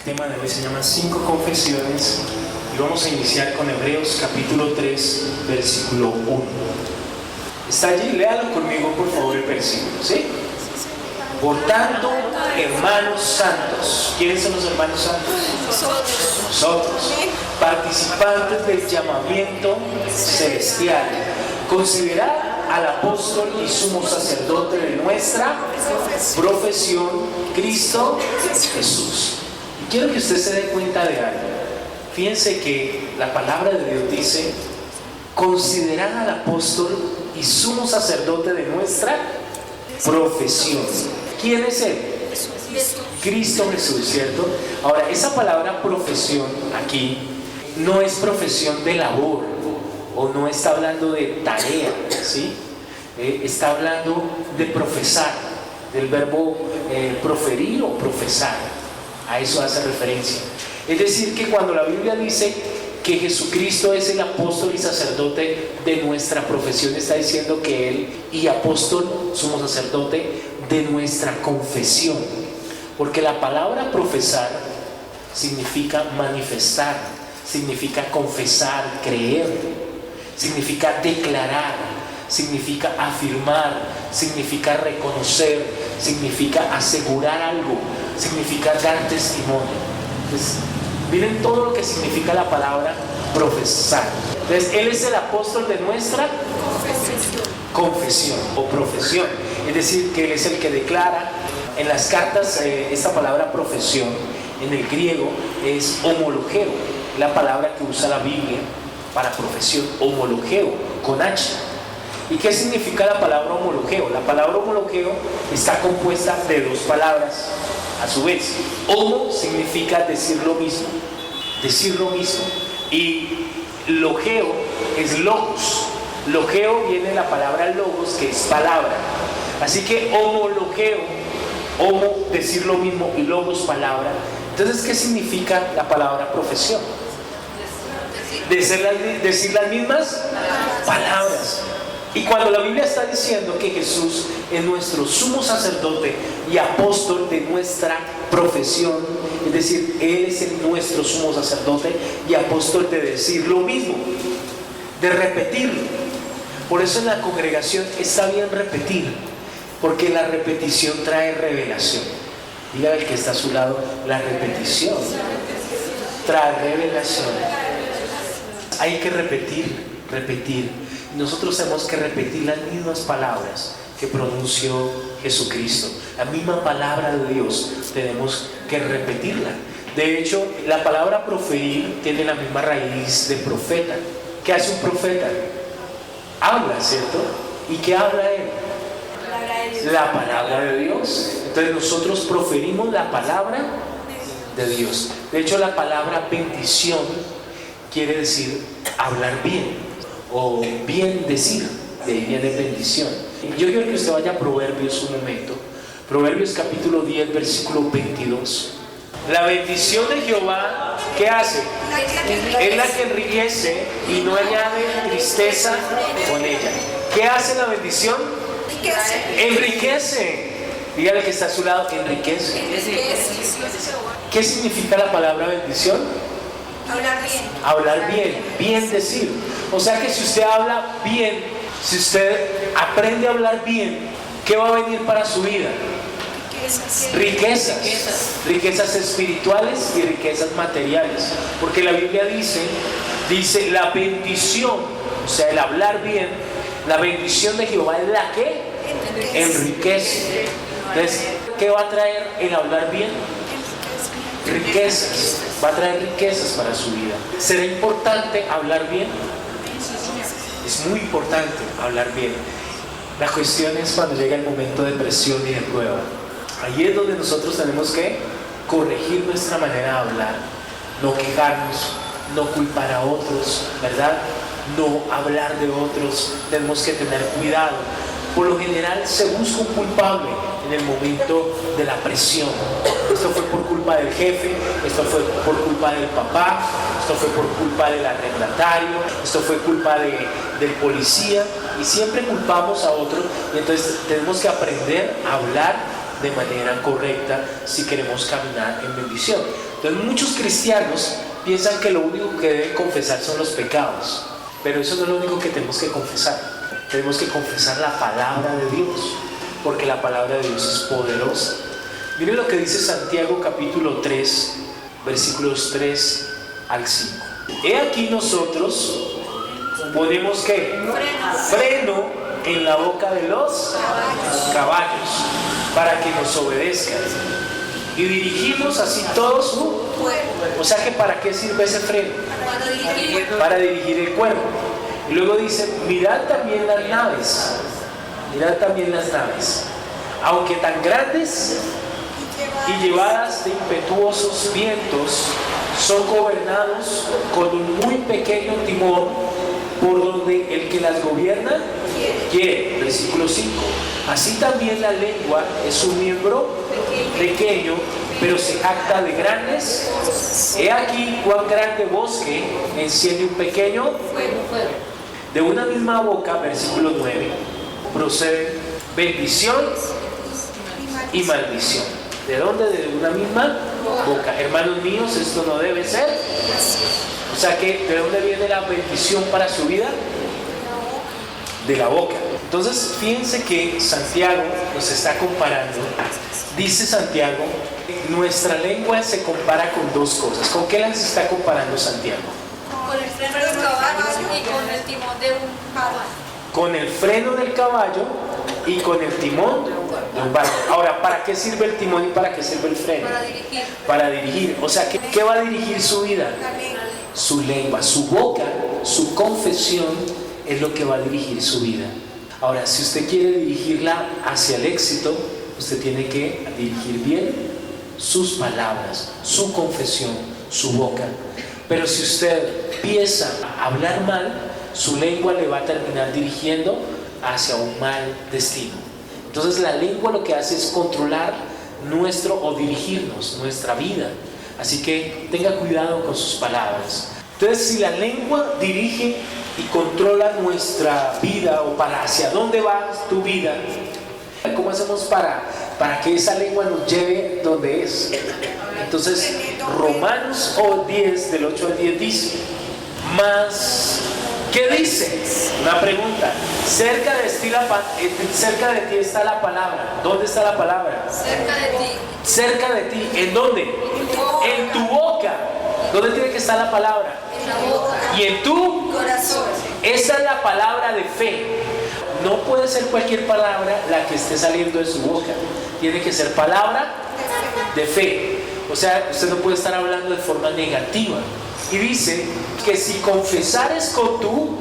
El tema de hoy se llama 5 confesiones y vamos a iniciar con Hebreos capítulo 3, versículo 1. ¿Está allí? Léalo conmigo por favor el versículo, ¿sí? Por tanto, hermanos santos, ¿quiénes son los hermanos santos? Nosotros, participantes del llamamiento celestial, considerad al apóstol y sumo sacerdote de nuestra profesión, Cristo Jesús. Y quiero que usted se dé cuenta de algo. Fíjense que la palabra de Dios dice: considerad al apóstol y sumo sacerdote de nuestra profesión. ¿Quién es él? Cristo Jesús, ¿cierto? Ahora, esa palabra profesión aquí no es profesión de labor, o no está hablando de tarea, ¿sí? Está hablando de profesar, del verbo proferir o profesar. A eso hace referencia. Es decir, que cuando la Biblia dice que Jesucristo es el apóstol y sacerdote de nuestra profesión, está diciendo que Él y apóstol, sumo sacerdote de nuestra confesión. Porque la palabra profesar significa manifestar, significa confesar, creer, significa declarar, significa afirmar, significa reconocer, significa asegurar algo, significa dar testimonio. Entonces, miren todo lo que significa la palabra profesar. Entonces, Él es el apóstol de nuestra confesión o profesión. Es decir, que Él es el que declara. En las cartas, esta palabra profesión en el griego es homologeo, la palabra que usa la Biblia para profesión, homologeo, con H. ¿Y qué significa la palabra homologeo? La palabra homologeo está compuesta de dos palabras a su vez. Homo significa decir lo mismo, y logeo es logos. Logeo viene de la palabra logos, que es palabra. Así que homologeo, homo, decir lo mismo, y logos, palabra. Entonces, ¿qué significa la palabra profesión? Decir las mismas palabras. Y cuando la Biblia está diciendo que Jesús es nuestro sumo sacerdote y apóstol de nuestra profesión, es decir, Él es nuestro sumo sacerdote y apóstol de decir lo mismo, de repetirlo. Por eso en la congregación está bien repetir, porque la repetición trae revelación. Dígale al que está a su lado: la repetición trae revelación. Hay que repetir. Nosotros tenemos que repetir las mismas palabras que pronunció Jesucristo. La misma palabra de Dios tenemos que repetirla. De hecho, la palabra proferir tiene la misma raíz de profeta. ¿Qué hace un profeta? Habla, ¿cierto? ¿Y qué habla él? La palabra de Dios. Entonces nosotros proferimos la palabra de Dios. De hecho, la palabra bendición quiere decir hablar bien o bien decir. De ahí viene bendición. Yo quiero que usted vaya a Proverbios un momento. Proverbios capítulo 10, versículo 22. La bendición de Jehová, ¿qué hace? Es la que enriquece y no añade tristeza con ella. ¿Qué hace la bendición? Enriquece. Dígale que está a su lado: enriquece. ¿Qué significa la palabra bendición? Hablar bien, bien decir. O sea que si usted habla bien, si usted aprende a hablar bien, ¿qué va a venir para su vida? Riquezas espirituales y riquezas materiales. Porque la Biblia dice la bendición, o sea, el hablar bien, la bendición de Jehová es la que enriquece. Entonces, ¿qué va a traer el hablar bien? Riquezas. Va a traer riquezas para su vida. ¿Será importante hablar bien? Es muy importante hablar bien. La cuestión es cuando llega el momento de presión y de prueba. Ahí es donde nosotros tenemos que corregir nuestra manera de hablar, no quejarnos, no culpar a otros, ¿verdad? No hablar de otros. Tenemos que tener cuidado. Por lo general se busca un culpable en el momento de la presión. Esto fue por culpa del jefe, esto fue por culpa del papá, esto fue por culpa del arrendatario, esto fue culpa del policía, y siempre culpamos a otros. Y entonces tenemos que aprender a hablar de manera correcta si queremos caminar en bendición. Entonces muchos cristianos piensan que lo único que deben confesar son los pecados, pero eso no es lo único que tenemos que confesar. Tenemos que confesar la palabra de Dios, porque la palabra de Dios es poderosa. Miren lo que dice Santiago capítulo 3, versículos 3 al 5. He aquí nosotros ponemos ¿qué? Freno en la boca de los caballos para que nos obedezcan, y dirigimos así todo su cuerpo. O sea que ¿para qué sirve ese freno? Para dirigir el cuerpo. Y luego dice, mirad también las naves, aunque tan grandes y llevadas de impetuosos vientos, son gobernados con un muy pequeño timón, por donde el que las gobierna quiere. Versículo 5. Así también la lengua es un miembro pequeño, pero se jacta de grandes. He aquí cuán grande bosque enciende un pequeño fuego. De una misma boca, versículo 9, proceden bendición y maldición. ¿De dónde? De una misma boca. Hermanos míos, esto no debe ser. O sea que, ¿de dónde viene la bendición para su vida? De la boca. Entonces, fíjense que Santiago nos está comparando. Dice Santiago, nuestra lengua se compara con dos cosas. ¿Con qué las está comparando Santiago? Con el freno del caballo y con el timón de un barco. Con el freno del caballo y con el timón de un barco. Ahora, ¿para qué sirve el timón y para qué sirve el freno? Para dirigir. O sea, ¿qué va a dirigir su vida? Su lengua, su boca, su confesión es lo que va a dirigir su vida. Ahora, si usted quiere dirigirla hacia el éxito, usted tiene que dirigir bien sus palabras, su confesión, su boca. Pero si usted empieza a hablar mal, su lengua le va a terminar dirigiendo hacia un mal destino. Entonces la lengua lo que hace es controlar o dirigirnos, nuestra vida. Así que tenga cuidado con sus palabras. Entonces, si la lengua dirige y controla nuestra vida, o para hacia dónde va tu vida, ¿cómo hacemos para que esa lengua nos lleve donde es? Entonces, Romanos 10, del 8 al 10 dice, más, ¿qué dice? Una pregunta. Cerca de ti está la palabra. ¿Dónde está la palabra? Cerca de ti. Cerca de ti. ¿En dónde? En tu boca. ¿Dónde tiene que estar la palabra? En la boca. Y en tu corazón. Esa es la palabra de fe. No puede ser cualquier palabra la que esté saliendo de su boca. Tiene que ser palabra de fe. O sea, usted no puede estar hablando de forma negativa. Y dice que si confesares con tu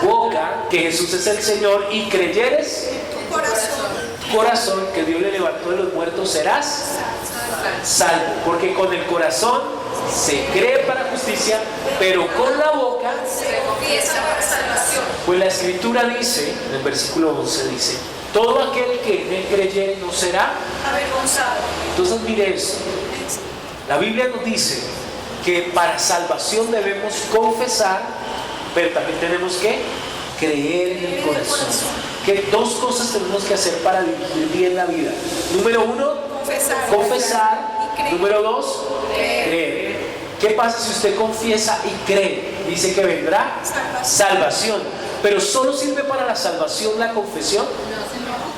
boca que Jesús es el Señor y creyeres En tu corazón que Dios le levantó de los muertos, serás salvo. Porque con el corazón se cree para justicia, pero con la boca se confiesa para salvación. Pues la Escritura dice, en el versículo 11 dice, todo aquel que en él creyere no será Avergonzado. Entonces mire esto, la Biblia nos dice que para salvación debemos confesar, pero también tenemos que creer en el corazón. Que dos cosas tenemos que hacer para dirigir bien la vida. Número uno, confesar. Número dos, creer. ¿Qué pasa si usted confiesa y cree? Dice que vendrá salvación. Pero ¿solo sirve para la salvación la confesión?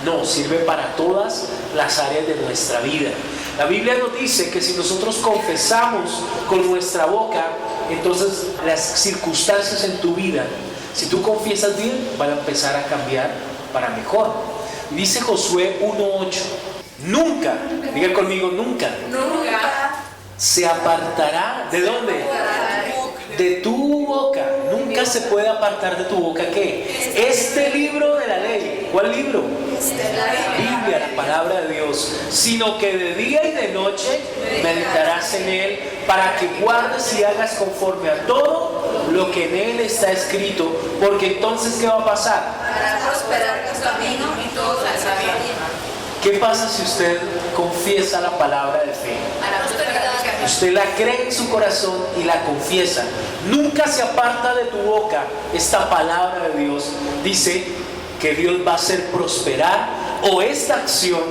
No, sirve para todas las áreas de nuestra vida. La Biblia nos dice que si nosotros confesamos con nuestra boca, entonces las circunstancias en tu vida, si tú confiesas bien, van a empezar a cambiar para mejor. Dice Josué 1:8, nunca, diga conmigo, nunca se apartará, ¿de dónde? De tu boca. Nunca se puede apartar de tu boca, ¿qué? Este libro de la ley. ¿Cuál libro? La Biblia, la palabra de Dios. Sino que de día y de noche meditarás en él, para que guardes y hagas conforme a todo lo que en él está escrito. Porque entonces, ¿qué va a pasar? Para prosperar tu camino y todo saldrá bien. ¿Qué pasa si usted confiesa la palabra de fe? Usted la cree en su corazón y la confiesa. Nunca se aparta de tu boca esta palabra de Dios. Dice que Dios va a hacer prosperar, o esta acción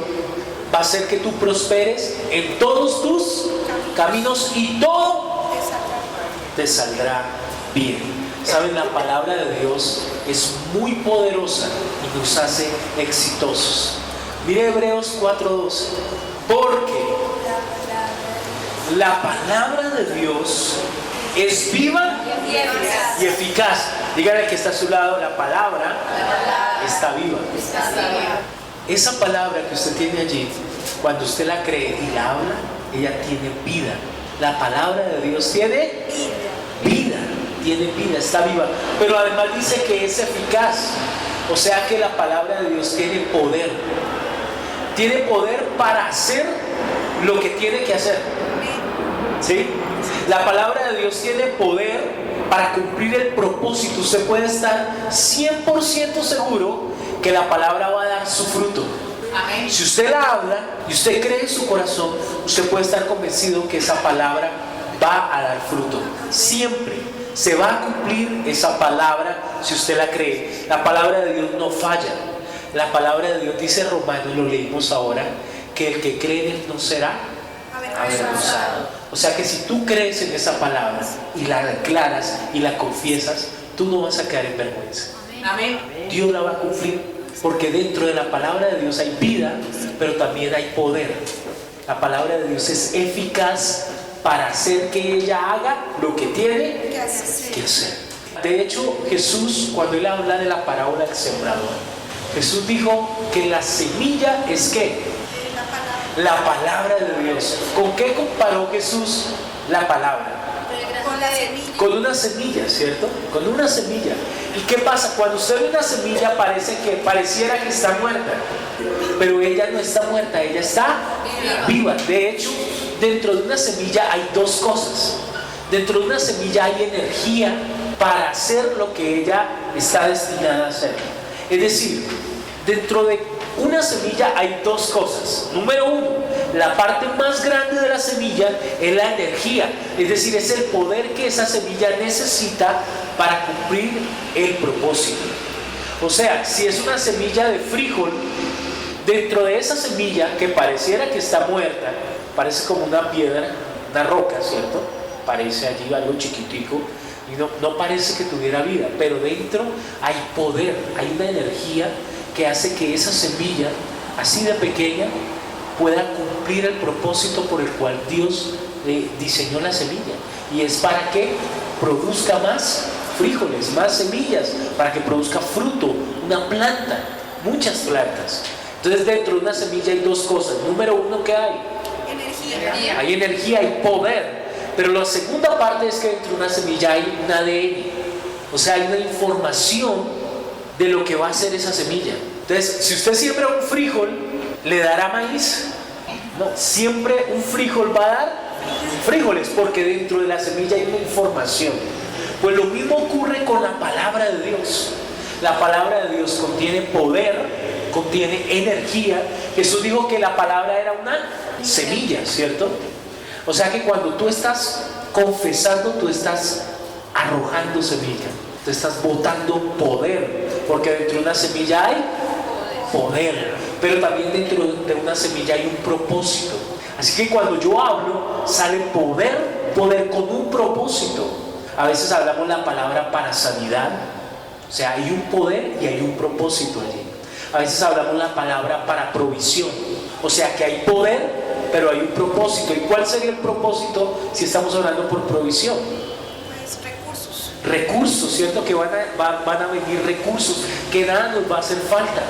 va a hacer que tú prosperes en todos tus caminos y todo te saldrá bien. Saben, la palabra de Dios es muy poderosa y nos hace exitosos. Mire Hebreos 4:12. Porque la palabra de Dios es viva y eficaz. Dígale que está a su lado, la palabra está viva. Esa palabra que usted tiene allí, cuando usted la cree y la habla, ella tiene vida. La palabra de Dios tiene vida, está viva. Pero además dice que es eficaz. O sea que la palabra de Dios tiene poder. Tiene poder para hacer lo que tiene que hacer. ¿Sí? La palabra de Dios tiene poder para cumplir el propósito. Usted puede estar 100% seguro que la palabra va a dar su fruto. Amén. Si usted la habla y usted cree en su corazón, usted puede estar convencido que esa palabra va a dar fruto. Siempre se va a cumplir esa palabra si usted la cree. La palabra de Dios no falla. La palabra de Dios dice Romanos, lo leímos ahora, que el que cree en él no será avergonzado. O sea que si tú crees en esa palabra y la declaras y la confiesas, tú no vas a quedar en vergüenza. Amén. Dios la va a cumplir, porque dentro de la palabra de Dios hay vida, pero también hay poder. La palabra de Dios es eficaz para hacer que ella haga lo que tiene que hacer. De hecho, Jesús, cuando él habla de la parábola del sembrador, Jesús dijo que la semilla es ¿qué? La palabra de Dios. ¿Con qué comparó Jesús la palabra? Con la semilla. Con una semilla, ¿cierto? Con una semilla. ¿Y qué pasa? Cuando usted ve una semilla pareciera que está muerta, pero ella no está muerta, ella está viva. De hecho, dentro de una semilla hay dos cosas. Dentro de una semilla hay energía para hacer lo que ella está destinada a hacer. Es decir, dentro de una semilla hay dos cosas. Número uno, la parte más grande de la semilla es la energía, es decir, es el poder que esa semilla necesita para cumplir el propósito. O sea, si es una semilla de frijol, dentro de esa semilla que pareciera que está muerta, parece como una piedra, una roca, ¿cierto? Parece allí algo chiquitico y no parece que tuviera vida, pero dentro hay poder, hay una energía que hace que esa semilla, así de pequeña, pueda cumplir el propósito por el cual Dios diseñó la semilla. Y es para que produzca más frijoles, más semillas, para que produzca fruto, una planta, muchas plantas. Entonces dentro de una semilla hay dos cosas. Número uno, ¿qué hay? Energía. Hay energía, hay poder. Pero la segunda parte es que dentro de una semilla hay un ADN. O sea, hay una información de lo que va a hacer esa semilla. Entonces, si usted siembra un frijol, ¿le dará maíz? No, siempre un frijol va a dar frijoles, porque dentro de la semilla hay una información. Pues lo mismo ocurre con la palabra de Dios. La palabra de Dios contiene poder, contiene energía. Jesús dijo que la palabra era una semilla, ¿cierto? O sea que cuando tú estás confesando, tú estás arrojando semilla, tú estás botando poder, porque dentro de una semilla hay poder, pero también dentro de una semilla hay un propósito. Así que cuando yo hablo, sale poder con un propósito. A veces hablamos la palabra para sanidad, o sea, hay un poder y hay un propósito allí. A veces hablamos la palabra para provisión, o sea que hay poder, pero hay un propósito. ¿Y cuál sería el propósito si estamos hablando por provisión? Pues Recursos, ¿cierto? Que van a venir recursos, que nada nos va a hacer falta.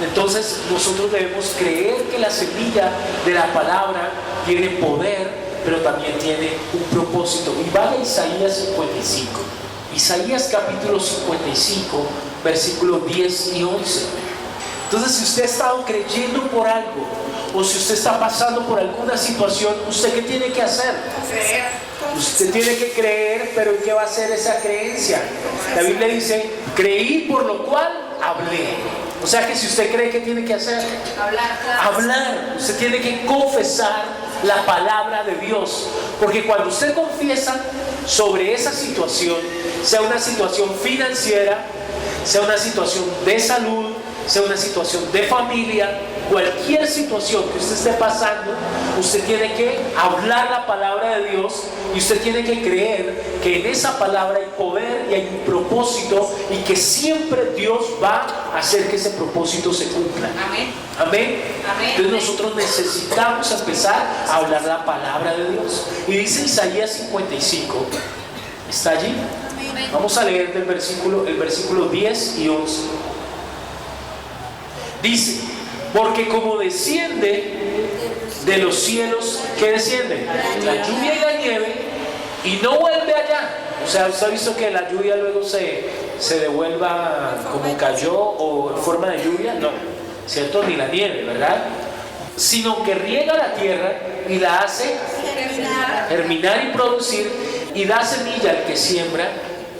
Entonces nosotros debemos creer que la semilla de la palabra tiene poder, pero también tiene un propósito. Y vaya a Isaías 55. Isaías capítulo 55, versículos 10 y 11. Entonces, si usted ha estado creyendo por algo, o si usted está pasando por alguna situación, ¿usted qué tiene que hacer? Usted tiene que creer, pero ¿qué va a hacer esa creencia? La Biblia dice, creí por lo cual hablé. O sea que si usted cree, ¿qué tiene que hacer? Hablar. Usted tiene que confesar la palabra de Dios. Porque cuando usted confiesa sobre esa situación, sea una situación financiera, sea una situación de salud, sea una situación de familia, cualquier situación que usted esté pasando, usted tiene que hablar la palabra de Dios y usted tiene que creer que en esa palabra hay poder y hay un propósito y que siempre Dios va a hacer que ese propósito se cumpla. Amén. Amén. Amén. Entonces nosotros necesitamos empezar a hablar la palabra de Dios. Y dice Isaías 55, ¿está allí? Amén. Vamos a leer el versículo 10 y 11. Dice, porque como desciende de los cielos, ¿qué desciende? La lluvia y la nieve, y no vuelve allá. O sea, usted ha visto que la lluvia luego se devuelva como cayó o en forma de lluvia, no, ¿cierto? Ni la nieve, ¿verdad? Sino que riega la tierra y la hace germinar y producir, y da semilla al que siembra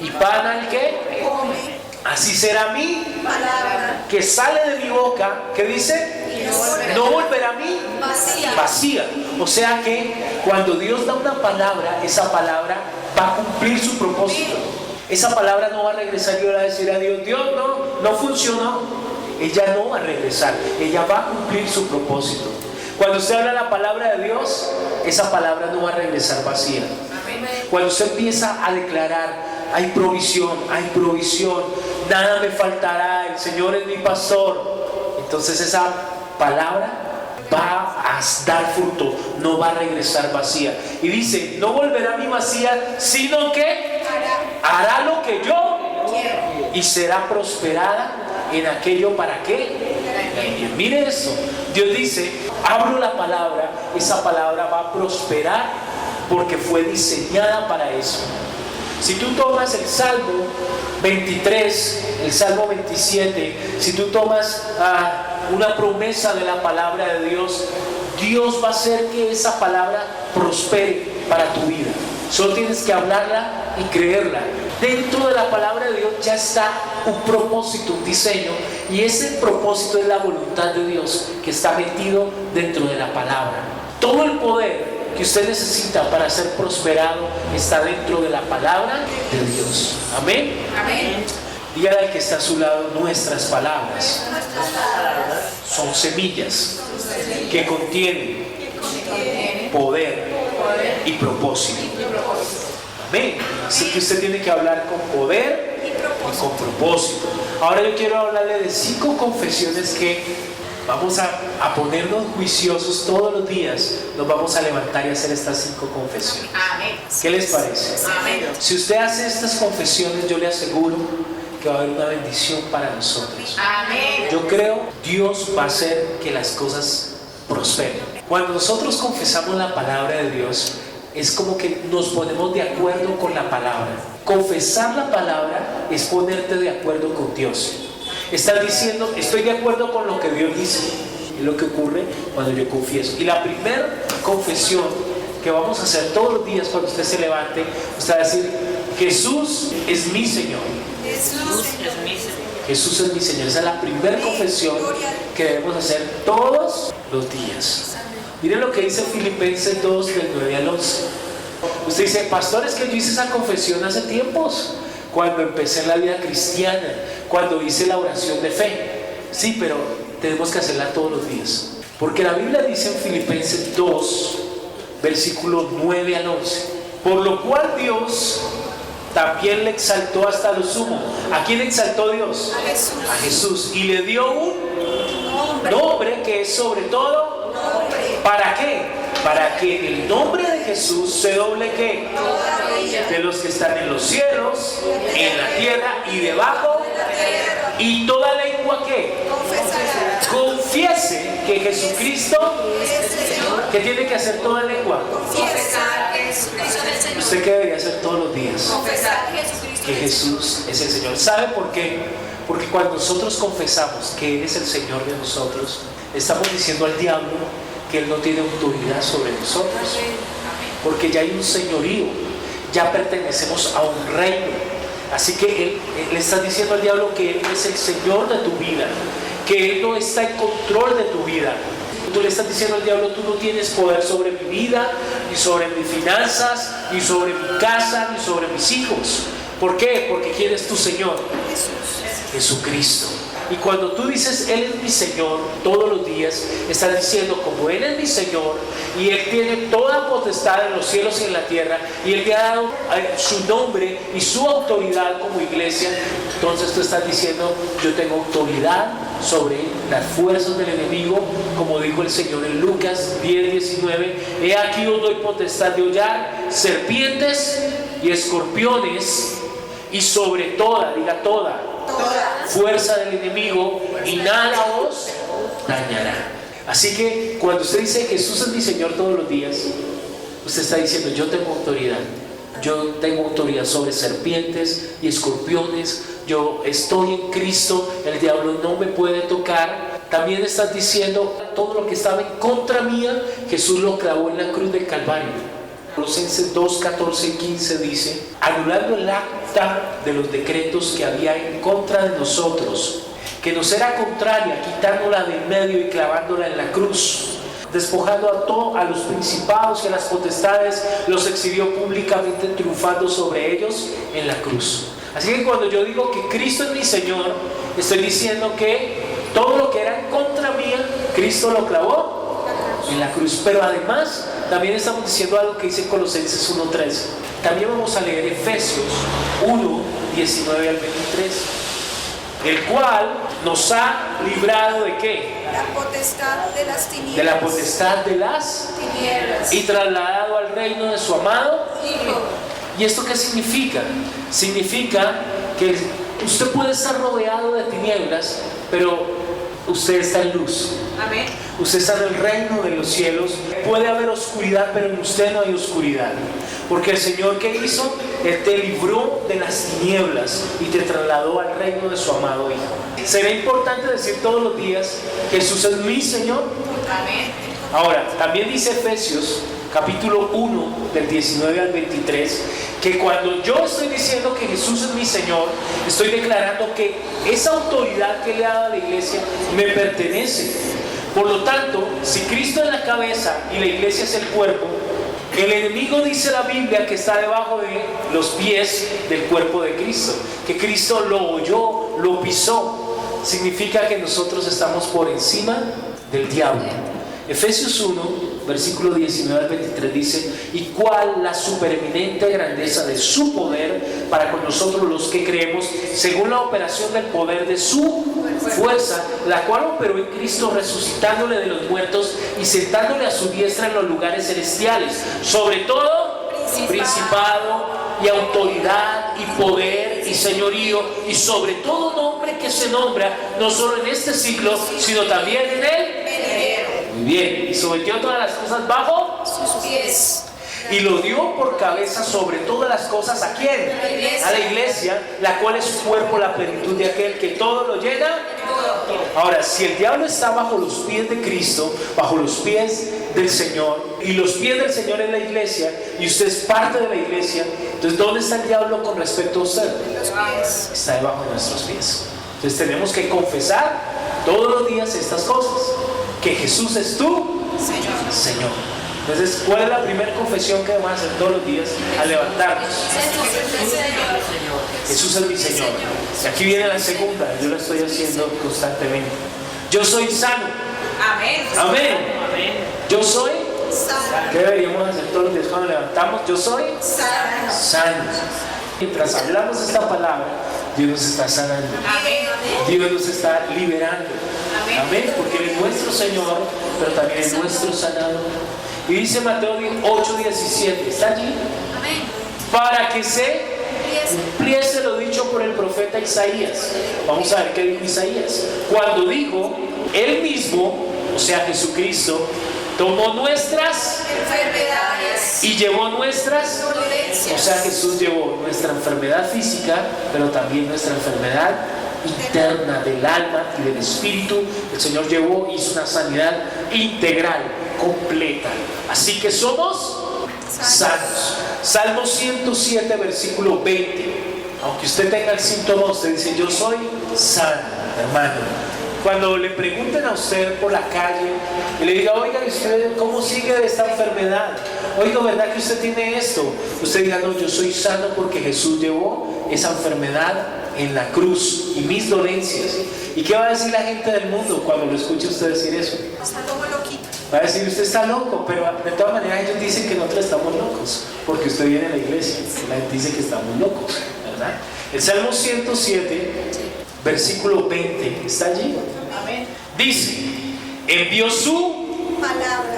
y pan al que come. Así será mi palabra que sale de mi boca, ¿qué dice? No volverá a mí vacía. O sea que cuando Dios da una palabra, esa palabra va a cumplir su propósito. Esa palabra no va a regresar y va a decir a Dios, Dios no funcionó. Ella no va a regresar, ella va a cumplir su propósito. Cuando usted habla la palabra de Dios, esa palabra no va a regresar vacía. Cuando usted empieza a declarar, hay provisión, nada me faltará, el Señor es mi pastor, entonces esa palabra va a dar fruto, no va a regresar vacía. Y dice, no volverá a mí vacía, sino que hará lo que yo quiero y será prosperada en aquello para qué. Mire eso, Dios dice, abro la palabra, esa palabra va a prosperar porque fue diseñada para eso. Si tú tomas el Salmo 23, el Salmo 27, si tú tomas una promesa de la palabra de Dios, Dios va a hacer que esa palabra prospere para tu vida. Solo tienes que hablarla y creerla. Dentro de la palabra de Dios ya está un propósito, un diseño, y ese propósito es la voluntad de Dios que está metido dentro de la palabra. Todo el poder que usted necesita para ser prosperado está dentro de la palabra de Dios. Amén. Amén. Dígale al que está a su lado, nuestras palabras son semillas que contienen poder y propósito. Amén. Así que usted tiene que hablar con poder y con propósito. Ahora yo quiero hablarle de 5 confesiones que vamos a ponernos juiciosos todos los días. Nos vamos a levantar y hacer estas 5 confesiones. Amén. ¿Qué les parece? Amén. Si usted hace estas confesiones, yo le aseguro que va a haber una bendición para nosotros. Amén. Yo creo Dios va a hacer que las cosas prosperen. Cuando nosotros confesamos la palabra de Dios, es como que nos ponemos de acuerdo con la palabra. Confesar la palabra es ponerte de acuerdo con Dios. Estás diciendo, estoy de acuerdo con lo que Dios dice. Es lo que ocurre cuando yo confieso. Y la primera confesión que vamos a hacer todos los días cuando usted se levante, usted va a decir, Jesús es mi Señor. Jesús es mi Señor. Jesús es mi Señor. Esa es la primera confesión que debemos hacer todos los días. Miren lo que dice Filipenses 2, del 9 al 11. Usted dice, pastor, es que yo hice esa confesión hace tiempos, cuando empecé en la vida cristiana, cuando hice la oración de fe. Sí, pero tenemos que hacerla todos los días. Porque la Biblia dice en Filipenses 2, versículos 9 al 11, por lo cual Dios también le exaltó hasta lo sumo. ¿A quién exaltó Dios? A Jesús. A Jesús. Y le dio un nombre que es sobre todo. ¿Para qué? Para que en el nombre de Jesús se doble ¿qué? De los que están en los cielos, en la tierra y debajo, y toda lengua ¿qué? Confiese que Jesucristo, ¿qué tiene que hacer toda lengua? Confesar que Jesucristo es el Señor. ¿Usted qué debería hacer todos los días? Confesar que Jesucristo Que Jesús es el Señor. ¿Sabe por qué? Porque cuando nosotros confesamos que Él es el Señor de nosotros, estamos diciendo al diablo que Él no tiene autoridad sobre nosotros, porque ya hay un señorío, ya pertenecemos a un reino. Así que Él le está diciendo al diablo que Él es el Señor de tu vida, que Él no está en control de tu vida. Tú le estás diciendo al diablo, tú no tienes poder sobre mi vida, ni sobre mis finanzas, ni sobre mi casa, ni sobre mis hijos. ¿Por qué? Porque ¿quién es tu Señor? Jesucristo. Y cuando tú dices Él es mi Señor todos los días, estás diciendo como Él es mi Señor y Él tiene toda potestad en los cielos y en la tierra y Él te ha dado su nombre y su autoridad como iglesia, entonces tú estás diciendo yo tengo autoridad sobre las fuerzas del enemigo, como dijo el Señor en Lucas 10:19, he aquí os doy potestad de hollar serpientes y escorpiones y sobre toda, diga toda fuerza del enemigo y nada os dañará. Así que cuando usted dice Jesús es mi Señor todos los días, usted está diciendo yo tengo autoridad. Yo tengo autoridad sobre serpientes y escorpiones. Yo estoy en Cristo, el diablo no me puede tocar. También estás diciendo todo lo que estaba en contra mía, Jesús lo clavó en la cruz del Calvario. Colosenses 2, 14 y 15 dice, anulando el acta de los decretos que había en contra de nosotros, que nos era contraria, quitándola de en medio y clavándola en la cruz, despojando a los principados y a las potestades, los exhibió públicamente, triunfando sobre ellos en la cruz. Así que cuando yo digo que Cristo es mi Señor, estoy diciendo que todo lo que era en contra mía, Cristo lo clavó en la cruz. Pero además también estamos diciendo algo que dice Colosenses 1:13. También vamos a leer Efesios 1:19 al 23, el cual nos ha librado de ¿qué? La potestad de las tinieblas. De la potestad de las tinieblas. y trasladado al reino de su amado Hijo. ¿Y esto qué significa? Significa que usted puede estar rodeado de tinieblas, pero usted está en luz. Amén. Usted está en el reino de los cielos. Puede haber oscuridad, pero en usted no hay oscuridad. Porque el Señor, ¿qué hizo? Él te libró de las tinieblas y te trasladó al reino de su amado Hijo. Será importante decir todos los días, Jesús es mi Señor. Amén. Ahora, también dice Efesios capítulo 1 del 19 al 23, que cuando yo estoy diciendo que Jesús es mi Señor, estoy declarando que esa autoridad que le ha dado a la iglesia me pertenece. Por lo tanto, si Cristo es la cabeza y la iglesia es el cuerpo, el enemigo dice la Biblia que está debajo de los pies del cuerpo de Cristo, que Cristo lo oyó, lo pisó. Significa que nosotros estamos por encima del diablo. Efesios 1 versículo 19 al 23 dice, y cuál la supereminente grandeza de su poder para con nosotros los que creemos, según la operación del poder de su fuerza, la cual operó en Cristo resucitándole de los muertos y sentándole a su diestra en los lugares celestiales, sobre todo principado y autoridad y poder y señorío y sobre todo nombre que se nombra no solo en este siglo sino también en él. Muy bien, y sometió todas las cosas bajo Sus pies. y lo dio por cabeza sobre todas las cosas. ¿A quién? A la iglesia, la cual es su cuerpo, la plenitud de aquel que todo lo llena. Ahora, si el diablo está bajo los pies de Cristo, bajo los pies del Señor, y los pies del Señor en la iglesia, y usted es parte de la iglesia, entonces ¿dónde está el diablo con respecto a usted? Los pies. Está debajo de nuestros pies. Entonces tenemos que confesar todos los días estas cosas, que Jesús es tu Señor. Entonces, ¿cuál es la primera confesión que vamos a hacer todos los días al levantarnos? Jesús es mi Señor. Y aquí viene la segunda, yo la estoy haciendo constantemente. Yo soy sano. Amén. Amén. Yo soy. Sano. ¿Qué deberíamos hacer todos los días cuando levantamos? Yo soy Sano. sano. Mientras hablamos esta palabra, Dios nos está sanando. Amén. Dios nos está liberando. Amén. Amén. Porque Él es nuestro Señor, pero también es nuestro sanador. Y dice Mateo 8:17, ¿está allí? Amén. Para que se cumpliese lo dicho por el profeta Isaías. Vamos a ver qué dijo Isaías. Cuando dijo, Él mismo, o sea Jesucristo, tomó nuestras Enfermedades. y llevó nuestras. Dolencias. O sea, Jesús llevó nuestra enfermedad física, pero también nuestra enfermedad interna del alma y del espíritu. El Señor llevó, hizo una sanidad integral, completa. Así que somos sanos. Salmo 107, versículo 20. Aunque usted tenga el síntoma, usted dice, yo soy sano, hermano. Cuando le pregunten a usted por la calle y le diga, oiga, ¿usted cómo sigue de esta enfermedad? Oiga, ¿verdad que usted tiene esto? Usted diga, no, yo soy sano porque Jesús llevó esa enfermedad en la cruz y mis dolencias. ¿Y qué va a decir la gente del mundo cuando lo escuche usted decir eso? Está como loquito. Va a decir, usted está loco, pero de todas maneras ellos dicen que nosotros estamos locos, porque usted viene a la iglesia, y la gente dice que estamos locos, ¿verdad? El Salmo 107, versículo 20, ¿está allí? Amén. Dice, envió su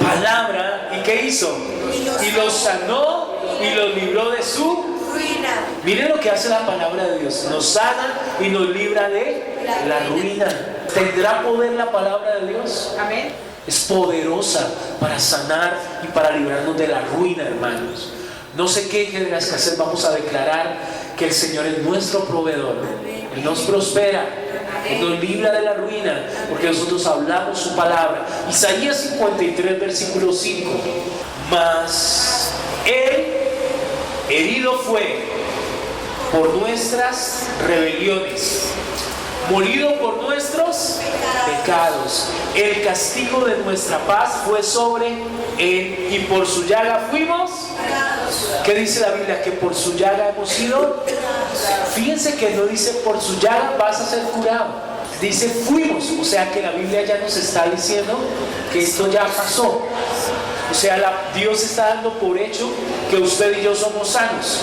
palabra, ¿y qué hizo? Y los sanó y los libró de su ruina. Miren lo que hace la palabra de Dios, nos sana y nos libra de la ruina. ¿Tendrá poder la palabra de Dios? Amén. Es poderosa para sanar y para librarnos de la ruina, hermanos. No sé qué tendrás que hacer. Vamos a declarar que el Señor es nuestro proveedor. Él nos prospera, Él nos libra de la ruina, porque nosotros hablamos su palabra. Isaías 53, versículo 5. Mas Él herido fue por nuestras rebeliones, molido por nuestros pecados. El castigo de nuestra paz fue sobre Él y por su llaga fuimos. ¿Qué dice la Biblia? Que por su llaga hemos sido. Fíjense que no dice por su llaga vas a ser curado. Dice fuimos. O sea que la Biblia ya nos está diciendo que esto ya pasó. O sea, Dios está dando por hecho que usted y yo somos sanos.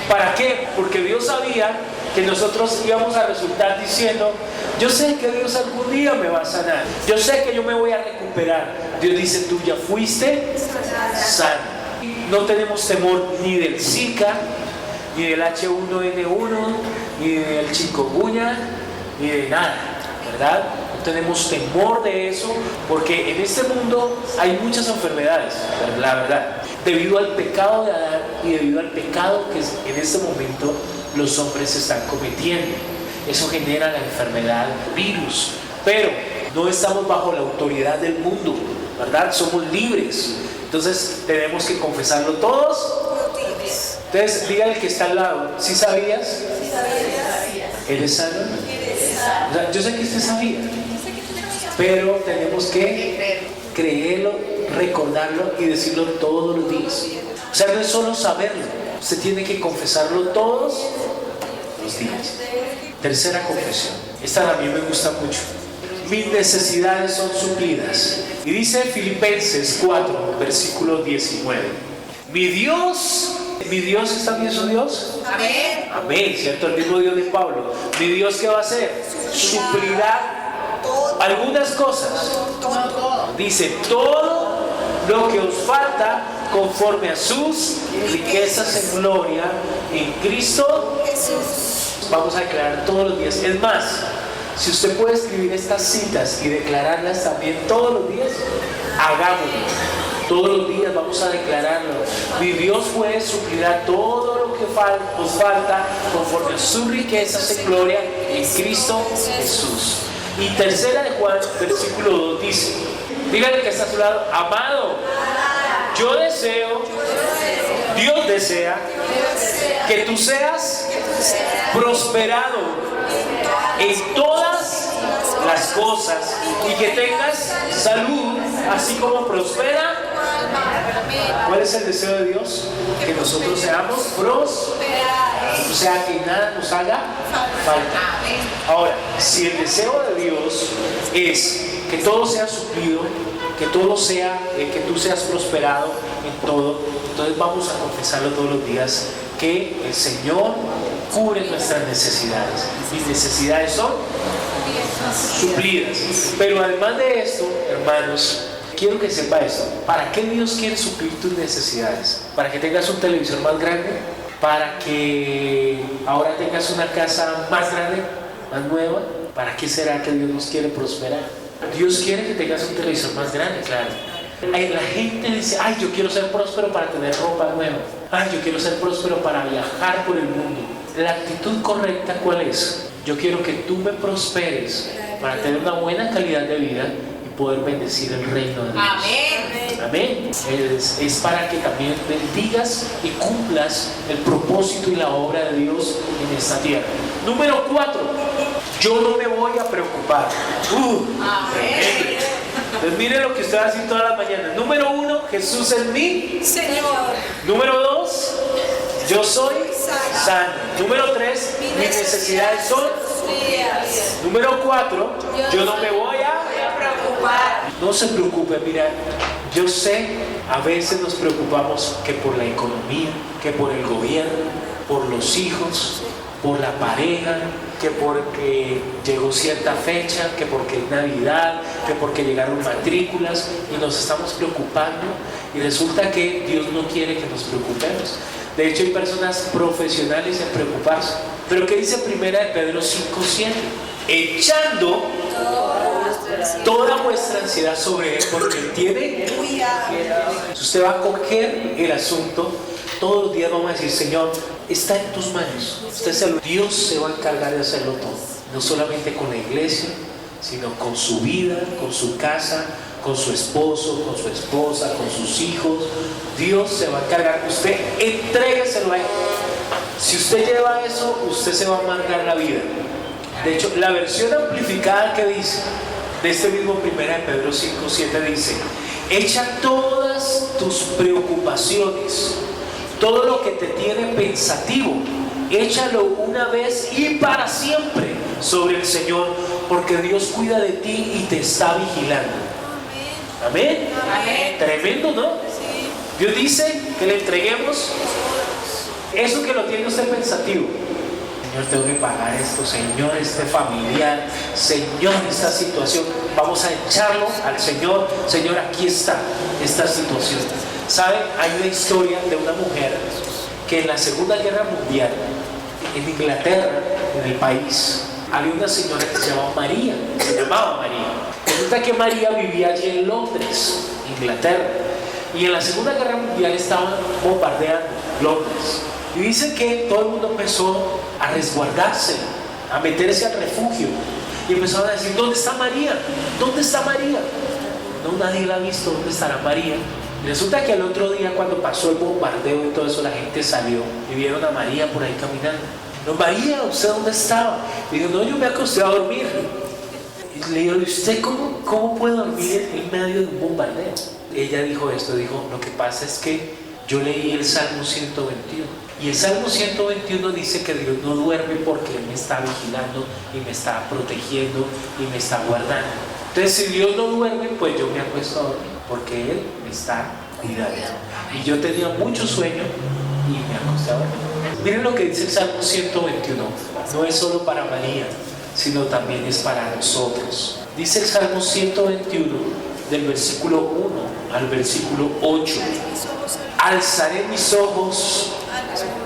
¿Para qué? Porque Dios sabía que nosotros íbamos a resultar diciendo, yo sé que Dios algún día me va a sanar, yo sé que yo me voy a recuperar. Dios dice, tú ya fuiste sano. No tenemos temor ni del Zika, ni del H1N1, ni del chikungunya, ni de nada, ¿verdad? No tenemos temor de eso, porque en este mundo hay muchas enfermedades, la verdad, debido al pecado de Adán y debido al pecado que en este momento los hombres están cometiendo. Eso genera la enfermedad, virus, pero no estamos bajo la autoridad del mundo, ¿verdad? Somos libres, entonces tenemos que confesarlo todos. Entonces dígale que está al lado, ¿sí sabías? ¿Eres sano? O sea, yo sé que usted sabía, pero tenemos que creerlo, recordarlo y decirlo todos los días. O sea, no es solo saberlo, usted tiene que confesarlo todos los días. Tercera confesión, esta a mí me gusta mucho. Mis necesidades son suplidas. Y dice Filipenses 4, versículo 19. Mi Dios es también su Dios. Amén. Amén, ¿cierto? El mismo Dios de Pablo. Mi Dios, ¿qué va a hacer? Suplirá algunas cosas. Dice, todo lo que os falta conforme a sus riquezas en gloria en Cristo Jesús. Vamos a declarar todos los días. Es más, si usted puede escribir estas citas y declararlas también todos los días, hagámoslo. Todos los días vamos a declararlo. Mi Dios puede suplirá todo lo que os falta conforme a sus riquezas en gloria en Cristo Jesús. Y tercera de Juan, versículo 2 dice, dígale que está a su lado, amado, yo deseo, Dios desea que tú seas prosperado en todas las cosas y que tengas salud, así como prospera. ¿Cuál es el deseo de Dios? Que nosotros seamos prosperados, o sea, que nada nos haga falta. Ahora, si el deseo de Dios es que todo sea suplido, que todo sea, que tú seas prosperado en todo, entonces vamos a confesarlo todos los días, que el Señor cubre nuestras necesidades. Mis necesidades son suplidas. Pero además de esto, hermanos, quiero que sepa esto. ¿Para qué Dios quiere suplir tus necesidades? ¿Para que tengas un televisor más grande? ¿Para que ahora tengas una casa más grande, más nueva? ¿Para qué será que Dios nos quiere prosperar? Dios quiere que tengas un televisor más grande, claro. La gente dice, ay, yo quiero ser próspero para tener ropa nueva. Ay, yo quiero ser próspero para viajar por el mundo. La actitud correcta, ¿cuál es? Yo quiero que tú me prosperes para tener una buena calidad de vida y poder bendecir el reino de Dios. Amén. Amén. Es para que también bendigas y cumplas el propósito y la obra de Dios en esta tierra. Número 4. Yo no me voy a preocupar. Amén. Entonces mire lo que usted hace todas las mañanas. Número 1, Jesús es mi Señor. Número 2, yo soy sano. Número 3, mis necesidades son. Número 4, yo no me voy a preocupar. No se preocupe, mira, yo sé, a veces nos preocupamos que por la economía, que por el gobierno, por los hijos, por la pareja, que porque llegó cierta fecha, que porque es Navidad, que porque llegaron matrículas y nos estamos preocupando y resulta que Dios no quiere que nos preocupemos. De hecho hay personas profesionales en preocuparse. Pero ¿qué dice 1 Pedro 5:7? Echando toda vuestra ansiedad sobre Él, porque Él tiene cuidado. Si usted va a coger el asunto, todos los días vamos a decir, Señor, está en tus manos. Dios se va a encargar de hacerlo todo. No solamente con la iglesia, sino con su vida, con su casa, con su esposo, con su esposa, con sus hijos. Dios se va a encargar. Usted entrégueselo a Él. Si usted lleva eso, usted se va a amargar la vida. De hecho, la versión amplificada que dice de este mismo 1 Pedro 5:7 dice: echa todas tus preocupaciones, todo lo que te tiene pensativo, échalo una vez y para siempre sobre el Señor, porque Dios cuida de ti y te está vigilando. Amén. Amén. Tremendo, ¿no? Sí. Dios dice que le entreguemos eso que lo tiene usted pensativo. Señor, tengo que pagar esto, Señor, este familiar, Señor, esta situación. Vamos a echarlo al Señor. Señor, aquí está esta situación. ¿Saben? Hay una historia de una mujer que en la Segunda Guerra Mundial, en Inglaterra, en el país, había una señora que se llamaba María. Resulta que María vivía allí en Londres, Inglaterra. Y en la Segunda Guerra Mundial estaban bombardeando Londres. Y dice que todo el mundo empezó a resguardarse, a meterse al refugio. Y empezaron a decir, ¿dónde está María? ¿Dónde está María? No, nadie la ha visto. ¿Dónde estará María? Y resulta que al otro día, cuando pasó el bombardeo y todo eso, la gente salió y vieron a María por ahí caminando. No, María, ¿usted dónde estaba? Y dijo, no, yo me acosté a dormir. Y le dijo, ¿y usted cómo puede dormir en medio de un bombardeo? Ella dijo esto, dijo, lo que pasa es que yo leí el Salmo 121. Y el Salmo 121 dice que Dios no duerme porque Él me está vigilando y me está protegiendo y me está guardando. Entonces, si Dios no duerme, pues yo me acuesto a dormir porque Él me está cuidando. Y yo tenía mucho sueño y me acosté a dormir. Miren lo que dice el Salmo 121. No es solo para María, sino también es para nosotros. Dice el Salmo 121, del versículo 1 al versículo 8. Alzaré mis ojos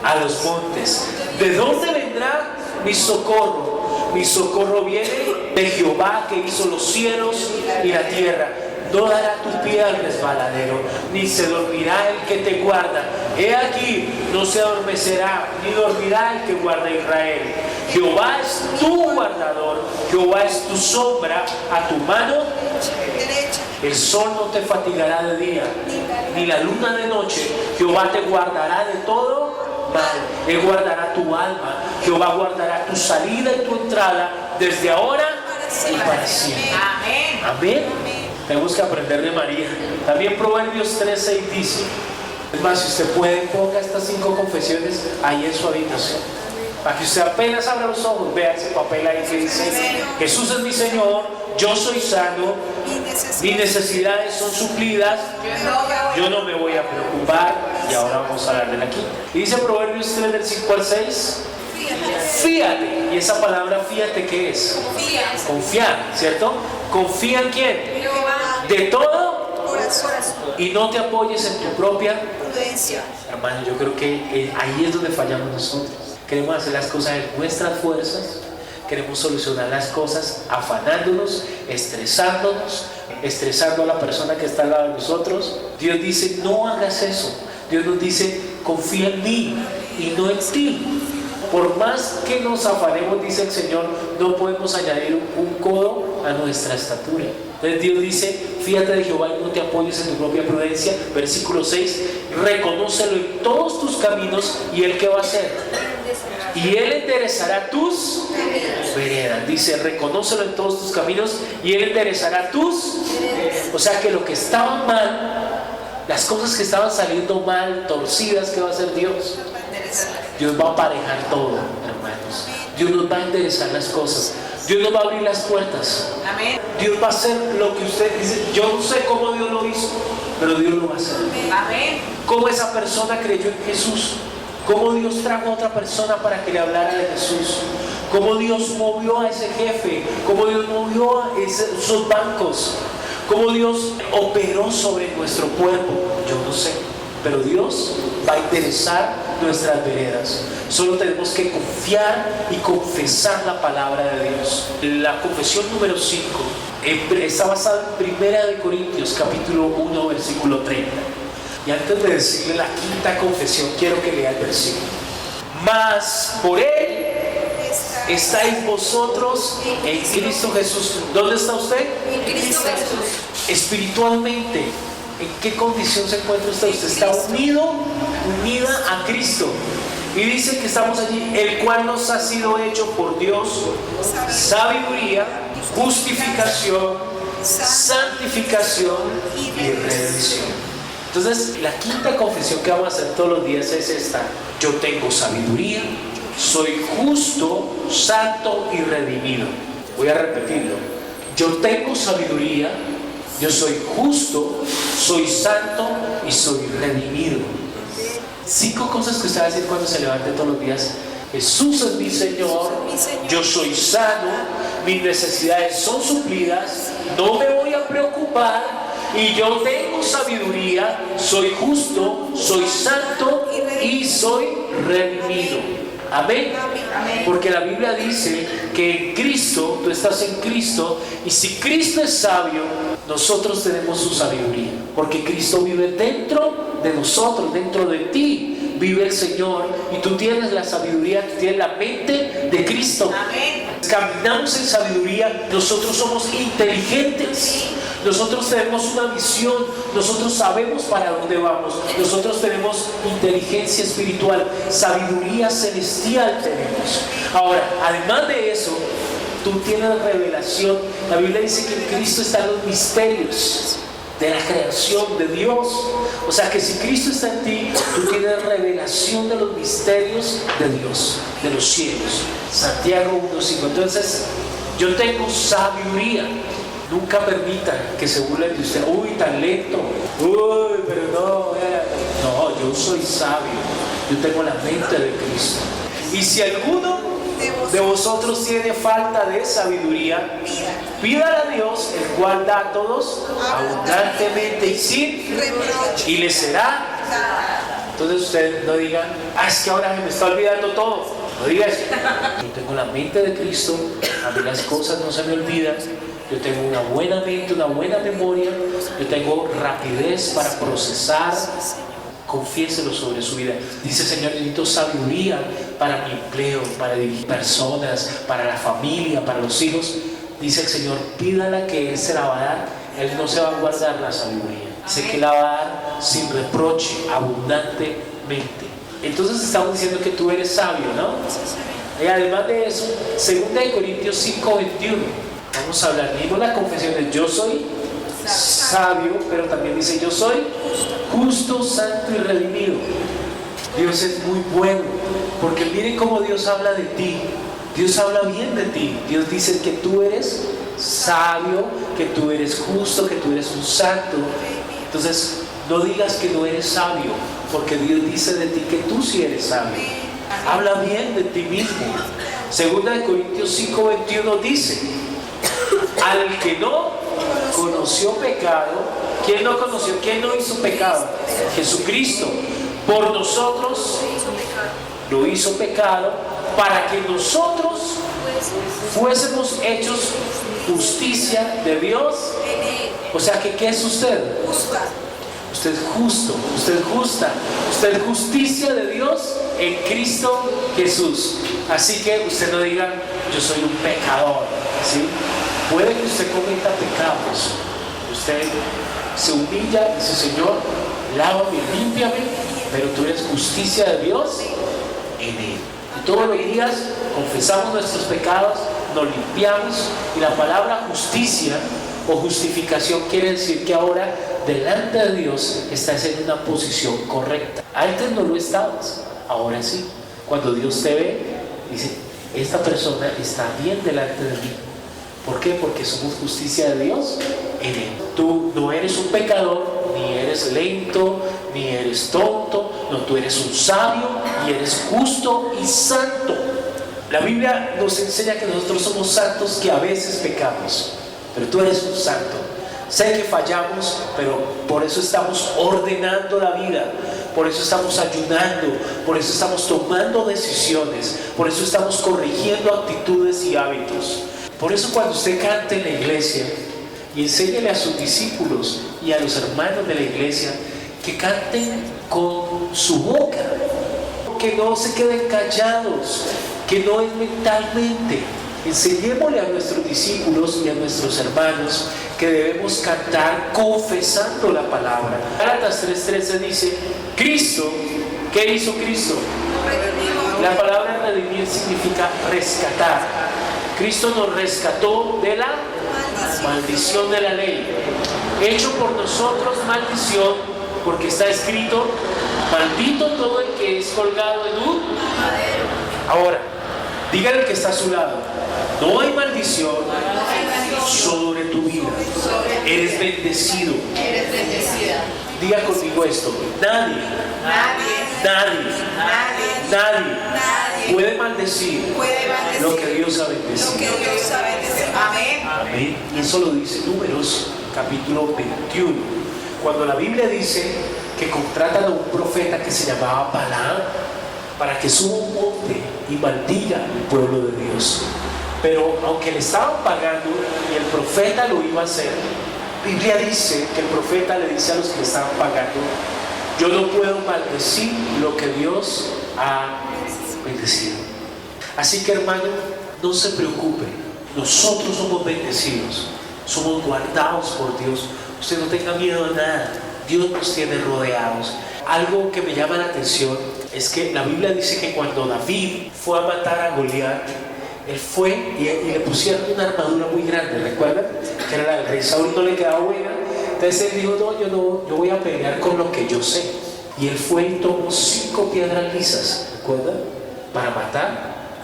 a los montes. ¿De dónde vendrá mi socorro? Mi socorro viene de Jehová, que hizo los cielos y la tierra. No dará tu pie al resbaladero, ni se dormirá el que te guarda. He aquí, no se adormecerá, ni dormirá el que guarda a Israel. Jehová es tu guardador, Jehová es tu sombra a tu mano derecha. El sol no te fatigará de día, ni la luna de noche. Jehová te guardará de todo mal. Él guardará tu alma. Jehová guardará tu salida y tu entrada desde ahora y para siempre. Amén. Amén. Tenemos que aprender de María. También Proverbios 3:6 dice, es más, si usted puede, ponga estas 5 confesiones ahí en su habitación, para que usted apenas abra los ojos, vea ese papel ahí que dice, Jesús es mi Señor, yo soy sano, mis necesidades son suplidas, yo no me voy a preocupar. Y ahora vamos a hablar de la quinta. Y dice Proverbios 3 del 5 al 6, fíjate. Y esa palabra fíjate, ¿qué es? Confiar, ¿cierto? ¿Confía en quién? De todo corazón. Y no te apoyes en tu propia prudencia. Hermano, yo creo que ahí es donde fallamos nosotros. Queremos hacer las cosas en nuestras fuerzas, queremos solucionar las cosas afanándonos, estresando a la persona que está al lado de nosotros. Dios dice, no hagas eso. Dios nos dice, confía en mí y no en ti. Por más que nos afanemos, dice el Señor, no podemos añadir un codo a nuestra estatura. Entonces Dios dice, fíjate de Jehová y no te apoyes en tu propia prudencia. Versículo 6, reconócelo en todos tus caminos y Él ¿qué va a hacer? Y Él enderezará tus veredas. Dice, reconócelo en todos tus caminos y Él enderezará tus. O sea que lo que estaba mal, las cosas que estaban saliendo mal, torcidas, ¿qué va a hacer Dios? Dios va a aparejar todo, hermanos. Dios nos va a enderezar las cosas. Dios nos va a abrir las puertas. Amén. Dios va a hacer lo que usted dice. Yo no sé cómo Dios lo hizo, pero Dios lo va a hacer. Amén. Cómo esa persona creyó en Jesús. Cómo Dios trajo a otra persona para que le hablara de Jesús. Cómo Dios movió a ese jefe. Cómo Dios movió a esos bancos. Cómo Dios operó sobre nuestro cuerpo. Yo no sé, pero Dios va a enderezar nuestras veredas. Solo tenemos que confiar y confesar la palabra de Dios. La confesión número 5 está basada en 1 Corintios capítulo 1 versículo 30. Y antes de decirle la quinta confesión, quiero que lea el versículo. Mas por Él estáis vosotros en Cristo Jesús. ¿Dónde está usted? En Cristo Jesús. Espiritualmente, ¿en qué condición se encuentra usted? Usted está unida a Cristo. Y dice que estamos allí, el cual nos ha sido hecho por Dios sabiduría, justificación, santificación y redención. Entonces, la quinta confesión que vamos a hacer todos los días es esta: yo tengo sabiduría, soy justo, santo y redimido. Voy a repetirlo: yo tengo sabiduría, yo soy justo, soy santo y soy redimido. 5 cosas que usted va a decir cuando se levante todos los días: Jesús es mi Señor, yo soy sano, mis necesidades son suplidas, no me voy a preocupar, y yo tengo sabiduría, soy justo, soy santo y soy redimido. Amén. Porque la Biblia dice que en Cristo, tú estás en Cristo, y si Cristo es sabio, nosotros tenemos su sabiduría, porque Cristo vive dentro de nosotros, dentro de ti vive el Señor, y tú tienes la sabiduría, tú tienes la mente de Cristo. Amén. Caminamos en sabiduría, nosotros somos inteligentes, nosotros tenemos una visión, nosotros sabemos para dónde vamos, nosotros tenemos inteligencia espiritual, sabiduría celestial tenemos. Ahora, además de eso, tú tienes revelación. La Biblia dice que en Cristo están los misterios de la creación de Dios. O sea que si Cristo está en ti, tú tienes revelación de los misterios de Dios, de los cielos. Santiago 1:5. Entonces, yo tengo sabiduría. Nunca permita que se burlen de usted. Uy, tan lento. Uy, pero no. No, yo soy sabio. Yo tengo la mente de Cristo. Y si alguno de vosotros tiene falta de sabiduría, pídala a Dios, el cual da a todos abundantemente y sin reproche, y le será. Entonces ustedes no digan: es que ahora me está olvidando todo. No diga eso. Yo tengo la mente de Cristo, a mí las cosas no se me olvidan. Yo tengo una buena mente, una buena memoria, yo tengo rapidez para procesar. Confiéselo sobre su vida. Dice: Señor, necesito sabiduría para mi empleo, para dirigir personas, para la familia, para los hijos. Dice el Señor: pídala, que Él se la va a dar. Él no se va a guardar la sabiduría. Sé que la va a dar sin reproche, abundantemente. Entonces estamos diciendo que tú eres sabio, ¿no? Y además de eso, 2 Corintios 5:21. Vamos a hablar, mismo la confesión de yo soy sabio, pero también dice yo soy justo, santo y redimido. Dios es muy bueno, porque miren cómo Dios habla de ti. Dios habla bien de ti. Dios dice que tú eres sabio, que tú eres justo, que tú eres un santo. Entonces, no digas que no eres sabio, porque Dios dice de ti que tú sí eres sabio. Habla bien de ti mismo. 2 Corintios 5:21 dice: al que no conoció pecado, ¿quién no conoció? ¿Quién no hizo pecado? Jesucristo. Por nosotros lo hizo pecado, para que nosotros fuésemos hechos justicia de Dios. O sea que ¿qué es usted? Usted es justo, usted es justa, usted es justicia de Dios en Cristo Jesús. Así que usted no diga: yo soy un pecador, ¿sí? Puede que usted cometa pecados, usted se humilla y dice: Señor, lávame, límpiame, pero tú eres justicia de Dios en Él. Y todos los días confesamos nuestros pecados, nos limpiamos, y la palabra justicia o justificación quiere decir que ahora delante de Dios estás en una posición correcta. Antes no lo estabas, ahora sí. Cuando Dios te ve, dice, esta persona está bien delante de mí. ¿Por qué? Porque somos justicia de Dios en Él. Tú no eres un pecador, ni eres lento, ni eres tonto. No, tú eres un sabio y eres justo y santo. La Biblia nos enseña que nosotros somos santos, que a veces pecamos, pero tú eres un santo. Sé que fallamos, pero por eso estamos ordenando la vida, por eso estamos ayunando, por eso estamos tomando decisiones, por eso estamos corrigiendo actitudes y hábitos. Por eso cuando usted cante en la iglesia y enséñele a sus discípulos y a los hermanos de la iglesia que canten con su boca, que no se queden callados, que no es mentalmente. Enseñémosle a nuestros discípulos y a nuestros hermanos que debemos cantar confesando la palabra. Gálatas 3:13 dice, Cristo, ¿qué hizo Cristo? La palabra redimir significa rescatar. Cristo nos rescató de la maldición de la ley, hecho por nosotros maldición, porque está escrito, maldito todo el que es colgado en un madero. Ahora, dígale que está a su lado, no hay maldición sobre tu vida, eres bendecido. Diga conmigo esto, nadie puede maldecir lo que Dios ha bendecido. Amén. Y eso lo dice Números capítulo 21. Cuando la Biblia dice que contratan a un profeta que se llamaba Balaam para que suba un monte y maldiga al pueblo de Dios. Pero aunque le estaban pagando y el profeta lo iba a hacer, la Biblia dice que el profeta le dice a los que le estaban pagando, yo no puedo maldecir lo que Dios ha bendecido. Así que hermano, no se preocupe, nosotros somos bendecidos, somos guardados por Dios. Usted no tenga miedo de nada, Dios nos tiene rodeados. Algo que me llama la atención es que la Biblia dice que cuando David fue a matar a Goliat, él fue y le pusieron una armadura muy grande, ¿recuerdan? Que era la del rey Saúl, no le quedaba buena. Entonces él dijo, yo voy a pelear con lo que yo sé. Y él fue y tomó 5 piedras lisas, ¿recuerdan? Para matar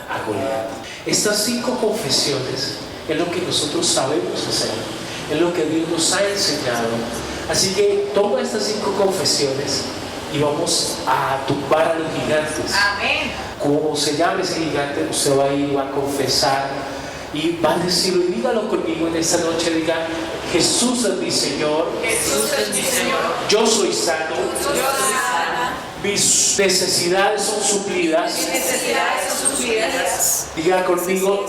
a Goliat. Estas 5 confesiones es lo que nosotros sabemos hacer, es lo que Dios nos ha enseñado. Así que toma estas 5 confesiones y vamos a tumbar a los gigantes. Amén. Como se llame ese gigante, usted va a ir, va a confesar y va a decirlo. Y dígalo conmigo en esta noche, diga, Jesús es mi Señor, Jesús es mi Señor. yo soy sano, Yo soy sana. mis necesidades son suplidas. Mis necesidades son suplidas. Diga conmigo,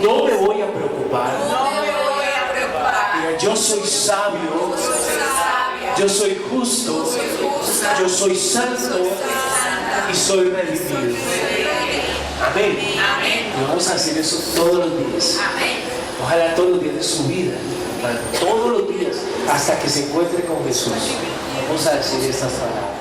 no me voy a preocupar. No me voy a preocupar. Diga, yo soy sabio, Yo soy sabia. yo soy justo, justa. yo soy santo y soy redimido. Amén. Amén. Y vamos a hacer eso todos los días. Amén. Ojalá todos los días de su vida, hermano, todos los días, hasta que se encuentre con Jesús. Vamos a decir estas palabras.